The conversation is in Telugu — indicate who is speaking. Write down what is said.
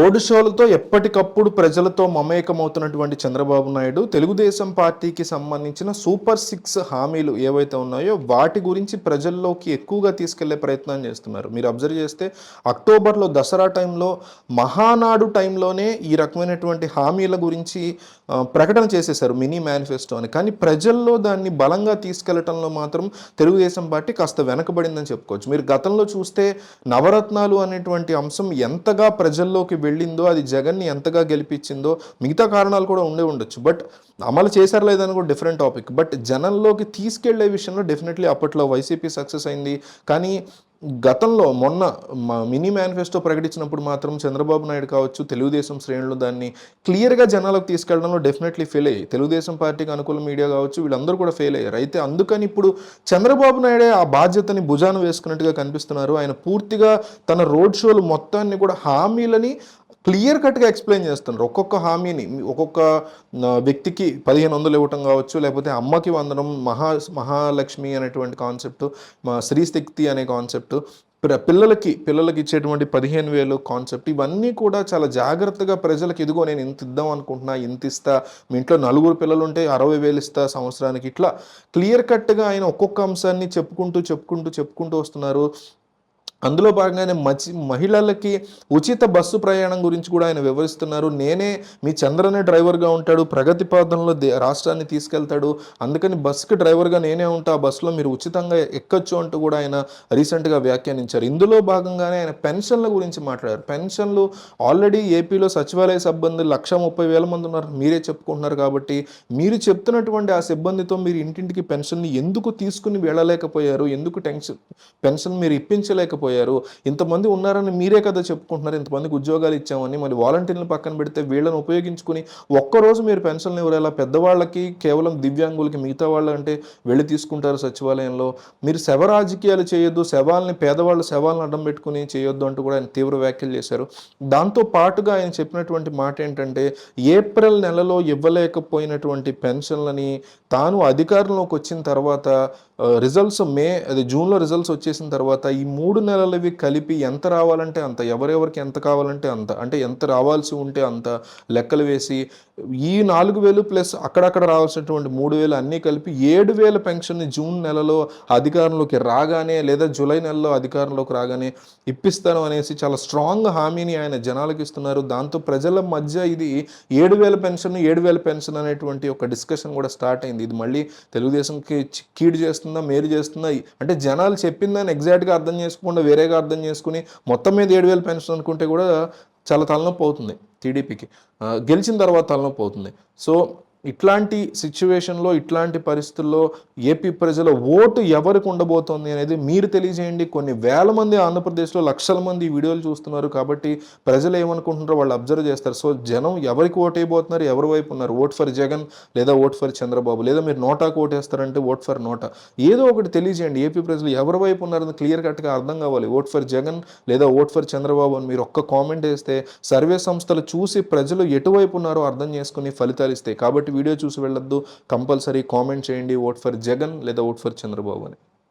Speaker 1: రోడ్ షోలతో ఎప్పటికప్పుడు ప్రజలతో మమేకమవుతున్నటువంటి చంద్రబాబు నాయుడు తెలుగుదేశం పార్టీకి సంబంధించిన సూపర్ 6 హామీలు ఏవైతే ఉన్నాయో వాటి గురించి ప్రజల్లోకి ఎక్కువగా తీసుకెళ్లే ప్రయత్నం చేస్తున్నారు. మీరు అబ్జర్వ్ చేస్తే అక్టోబర్లో దసరా టైంలో మహానాడు టైంలోనే ఈ రకమైనటువంటి హామీల గురించి ప్రకటన చేసేశారు మినీ మేనిఫెస్టో అని. కానీ ప్రజల్లో దాన్ని బలంగా తీసుకెళ్లటంలో మాత్రం తెలుగుదేశం పార్టీ కాస్త వెనకబడిందని చెప్పుకోవచ్చు. మీరు గతంలో చూస్తే నవరత్నాలు అనేటువంటి అంశం ఎంతగా ప్రజల్లోకి వెళ్ళిందో, అది జగన్ని ఎంతగా గెలిపించిందో, మిగతా కారణాలు కూడా ఉండే ఉండొచ్చు. బట్ అమలు చేశారు లేదని కూడా డిఫరెంట్ టాపిక్. బట్ జనంలోకి తీసుకెళ్లే విషయంలో డెఫినెట్లీ అప్పట్లో వైసీపీ సక్సెస్ అయింది. కానీ గతంలో మొన్న మినీ మేనిఫెస్టో ప్రకటించినప్పుడు మాత్రం చంద్రబాబు నాయుడు కావచ్చు, తెలుగుదేశం శ్రేణులు దాన్ని క్లియర్గా జనాలకు తీసుకెళ్లడంలో డెఫినెట్లీ ఫెయిల్ అయ్యి, తెలుగుదేశం పార్టీకి అనుకూల మీడియా కావచ్చు వీళ్ళందరూ కూడా ఫెయిల్ అయ్యారు. అయితే అందుకని ఇప్పుడు చంద్రబాబు నాయుడే ఆ బాధ్యతని భుజాన వేసుకున్నట్టుగా కనిపిస్తున్నారు. ఆయన పూర్తిగా తన రోడ్ షోలు మొత్తాన్ని కూడా హామీలని క్లియర్ కట్గా ఎక్స్ప్లెయిన్ చేస్తున్నారు. ఒక్కొక్క హామీని ఒక్కొక్క వ్యక్తికి 1500 ఇవ్వటం కావచ్చు, లేకపోతే అమ్మకి వందనం, మహాలక్ష్మి అనేటువంటి కాన్సెప్ట్, శ్రీశక్తి అనే కాన్సెప్ట్, పిల్లలకి ఇచ్చేటువంటి 15,000 కాన్సెప్ట్, ఇవన్నీ కూడా చాలా జాగ్రత్తగా ప్రజలకు ఇదిగో నేను ఇంత ఇద్దాం అనుకుంటున్నా, ఇంత ఇస్తా, మీ ఇంట్లో 4 పిల్లలు ఉంటే 60,000 ఇస్తా సంవత్సరానికి, ఇట్లా క్లియర్ కట్గా ఆయన ఒక్కొక్క అంశాన్ని చెప్పుకుంటూ వస్తున్నారు. అందులో భాగంగానే మహిళలకి ఉచిత బస్సు ప్రయాణం గురించి కూడా ఆయన వివరిస్తున్నారు. నేనే మీ చంద్రనే డ్రైవర్గా ఉంటాడు, ప్రగతి పథంలో రాష్ట్రాన్ని తీసుకెళ్తాడు, అందుకని బస్సుకి డ్రైవర్గా నేనే ఉంటా, ఆ బస్సులో మీరు ఉచితంగా ఎక్కొచ్చు అంటూ కూడా ఆయన రీసెంట్గా వ్యాఖ్యానించారు. ఇందులో భాగంగానే ఆయన పెన్షన్ల గురించి మాట్లాడారు. పెన్షన్లు ఆల్రెడీ ఏపీలో సచివాలయ సిబ్బంది 130,000 మంది ఉన్నారు, మీరే చెప్పుకుంటున్నారు. కాబట్టి మీరు చెప్తున్నటువంటి ఆ సిబ్బందితో మీరు ఇంటింటికి పెన్షన్ని ఎందుకు తీసుకుని వెళ్ళలేకపోయారు, ఎందుకు పెన్షన్ మీరు ఇప్పించలేకపోయారు? ఇంతమంది ఉన్నారని మీరే కదా చెప్పుకుంటున్నారు, ఇంతమందికి ఉద్యోగాలు ఇచ్చామని. మళ్ళీ వాలంటీర్లను పక్కన పెడితే వీళ్ళని ఉపయోగించుకుని ఒక్కరోజు మీరు పెన్షన్లు ఎవరైనా పెద్దవాళ్ళకి, కేవలం దివ్యాంగులకి, మిగతా వాళ్ళు అంటే వెళ్ళి తీసుకుంటారు సచివాలయంలో. మీరు శవ రాజకీయాలు చేయొద్దు, పేదవాళ్ళ శవాలను అడ్డం పెట్టుకుని చేయొద్దు అంటూ కూడా ఆయన తీవ్ర వ్యాఖ్యలు చేశారు. దాంతో పాటుగా ఆయన చెప్పినటువంటి మాట ఏంటంటే, ఏప్రిల్ నెలలో ఇవ్వలేకపోయినటువంటి పెన్షన్లని తాను అధికారంలోకి వచ్చిన తర్వాత రిజల్ట్స్ జూన్లో రిజల్ట్స్ వచ్చేసిన తర్వాత ఈ 3 నెలలవి కలిపి ఎంత రావాలంటే అంత, ఎవరెవరికి ఎంత కావాలంటే అంత, అంటే ఎంత రావాల్సి ఉంటే అంత లెక్కలు వేసి ఈ 4,000 ప్లస్ అక్కడక్కడ రావాల్సినటువంటి 3,000 అన్నీ కలిపి 7,000 పెన్షన్ని జూన్ నెలలో అధికారంలోకి రాగానే, లేదా జూలై నెలలో అధికారంలోకి రాగానే ఇప్పిస్తాను అనేసి చాలా స్ట్రాంగ్ హామీని ఆయన జనాలకు ఇస్తున్నారు. దాంతో ప్రజల మధ్య ఇది 7,000 పెన్షన్ అనేటువంటి ఒక డిస్కషన్ కూడా స్టార్ట్ అయింది. ఇది మళ్ళీ తెలుగుదేశంకి కీడు చేస్తుందా, మేలు చేస్తుందా, అంటే జనాలు చెప్పిందని ఎగ్జాక్ట్గా అర్థం చేసుకోకుండా వేరేగా అర్థం చేసుకుని మొత్తం మీద 7,000 పెన్షన్ అనుకుంటే కూడా చాలా తలనొప్పి అవుతుంది టీడీపీకి. గెలిచిన తర్వాత తలనొప్పి అవుతుంది. సో ఇట్లాంటి సిచ్యువేషన్లో, ఇట్లాంటి పరిస్థితుల్లో ఏపీ ప్రజల ఓటు ఎవరికి ఉండబోతోంది అనేది మీరు తెలియజేయండి. కొన్ని వేల మంది ఆంధ్రప్రదేశ్లో, లక్షల మంది ఈ వీడియోలు చూస్తున్నారు కాబట్టి ప్రజలు ఏమనుకుంటున్నారో వాళ్ళు అబ్జర్వ్ చేస్తారు. సో జనం ఎవరికి ఓటు వేయబోతున్నారు, ఎవరి వైపు ఉన్నారు, ఓట్ ఫర్ జగన్ లేదా ఓట్ ఫర్ చంద్రబాబు, లేదా మీరు నోటాకు ఓటు వేస్తారంటే ఓట్ ఫర్ నోటా, ఏదో ఒకటి తెలియజేయండి. ఏపీ ప్రజలు ఎవరి వైపు ఉన్నారని క్లియర్ కట్గా అర్థం కావాలి. ఓట్ ఫర్ జగన్ లేదా ఓట్ ఫర్ చంద్రబాబు అని మీరు ఒక్క కామెంట్ వేస్తే సర్వే సంస్థలు చూసి ప్రజలు ఎటువైపు ఉన్నారో అర్థం చేసుకుని ఫలితాలు ఇస్తాయి. కాబట్టి వీడియో చూసి వెళ్ళొద్దు, కంపల్సరీ కామెంట్ చేయండి ఓట్ ఫర్ జగన్ లేదా ఓట్ ఫర్ చంద్రబాబు అని.